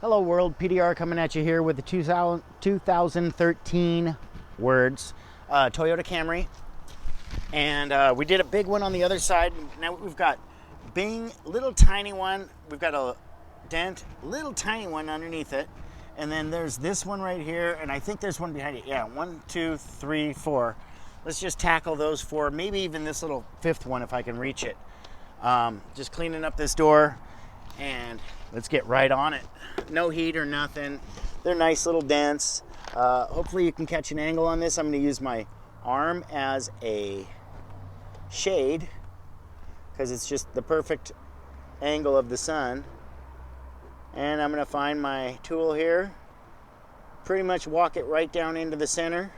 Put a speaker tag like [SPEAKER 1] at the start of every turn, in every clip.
[SPEAKER 1] Hello world, PDR coming at you here with the 2013 words, Toyota Camry. And we did a big one on the other side. Now we've got Bing, little tiny one. We've got a Dent, little tiny one underneath it. And then there's this one right here, and I think there's one behind it. Yeah, 1, 2, 3, 4. Let's just tackle those 4, maybe even this little 5th one if I can reach it. Just cleaning up this door, and let's get right on it. No heat or nothing. They're nice little dents. Hopefully you can catch an angle on this. I'm going to use my arm as a shade because it's just the perfect angle of the sun. And I'm going to find my tool here, pretty much walk it right down into the center,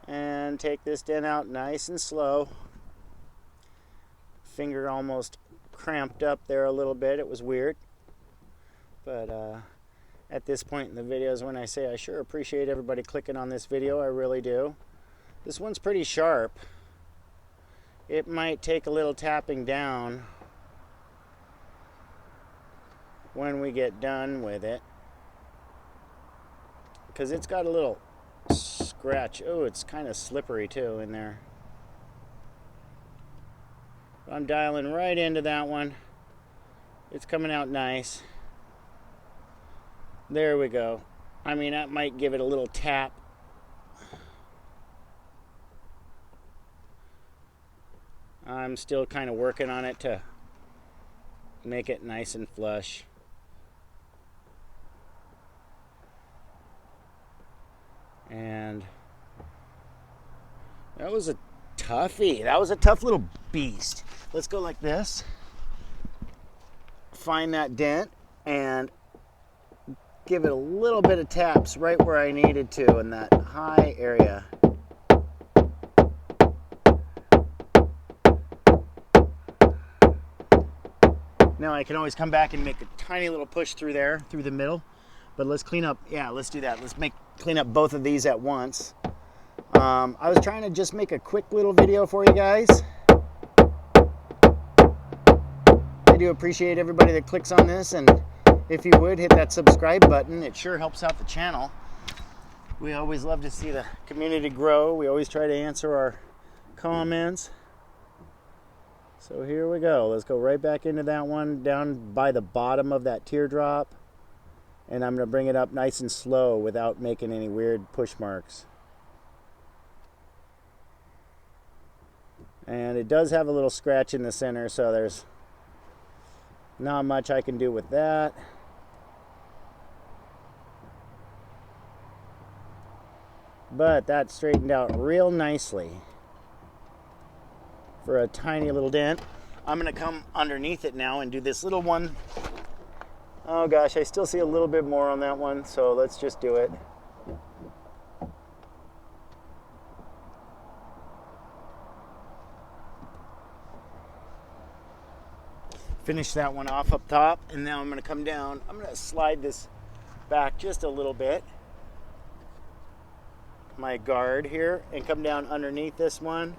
[SPEAKER 1] and take this dent out nice and slow. Finger almost cramped up there a little bit. It was weird, but at this point in the video is when I say I sure appreciate everybody clicking on this video. I really do. This one's pretty sharp. It might take a little tapping down when we get done with it, because it's got a little scratch. Oh, it's kind of slippery too in there. I'm dialing right into that one. It's coming out nice. There we go. I mean, that might give it a little tap. I'm still kind of working on it to make it nice and flush. And that was a toughie. That was a tough little beast. Let's go like this. Find that dent and give it a little bit of taps right where I needed to in that high area. Now I can always come back and make a tiny little push through there, through the middle. But let's clean up, yeah, let's do that. Let's clean up both of these at once. I was trying to just make a quick little video for you guys. I do appreciate everybody that clicks on this, and if you would, hit that subscribe button. It sure helps out the channel. We always love to see the community grow. We always try to answer our comments. So here we go. Let's go right back into that one, down by the bottom of that teardrop. And I'm going to bring it up nice and slow without making any weird push marks. And it does have a little scratch in the center, so there's not much I can do with that. But that straightened out real nicely for a tiny little dent. I'm going to come underneath it now and do this little one. Oh gosh, I still see a little bit more on that one, so let's just do it. Finish that one off up top, and now I'm going to come down. I'm going to slide this back just a little bit, my guard here, and come down underneath this one.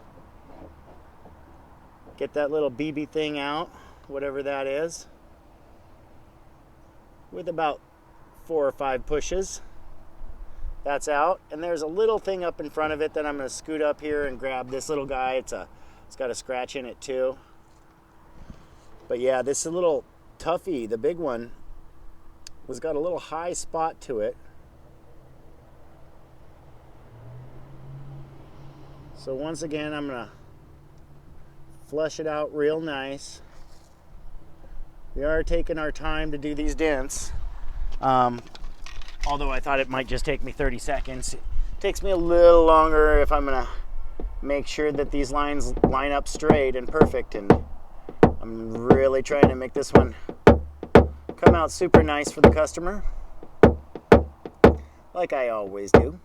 [SPEAKER 1] Get that little BB thing out, whatever that is, with about 4 or 5 pushes. That's out, and there's a little thing up in front of it that I'm going to scoot up here and grab this little guy. It's got a scratch in it too. But yeah, this little toughie, the big one, was got a little high spot to it. So once again, I'm going to flush it out real nice. We are taking our time to do these dents. Although I thought it might just take me 30 seconds. It takes me a little longer if I'm going to make sure that these lines line up straight and perfect. And I'm really trying to make this one come out super nice for the customer, like I always do.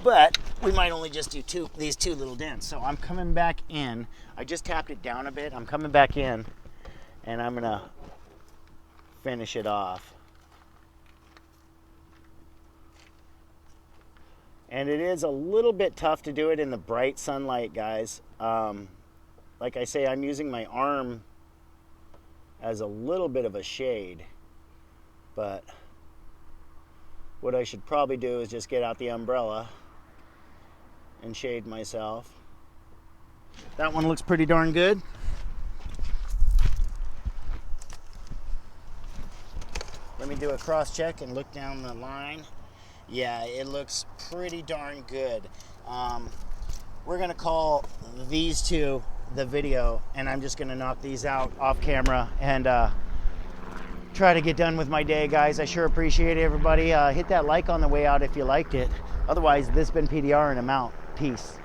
[SPEAKER 1] But we might only just do these two little dents. So I'm coming back in. I just tapped it down a bit. I'm coming back in, and I'm gonna finish it off. And it is a little bit tough to do it in the bright sunlight, guys. like I say, I'm using my arm as a little bit of a shade, but what I should probably do is just get out the umbrella and shade myself. That one looks pretty darn good. Let me do a cross check and look down the line. Yeah, it looks pretty darn good. We're gonna call these two the video, and I'm just gonna knock these out off camera and try to get done with my day, guys. I sure appreciate it, everybody. Hit that like on the way out if you liked it. Otherwise, this has been PDR and I'm out. Peace.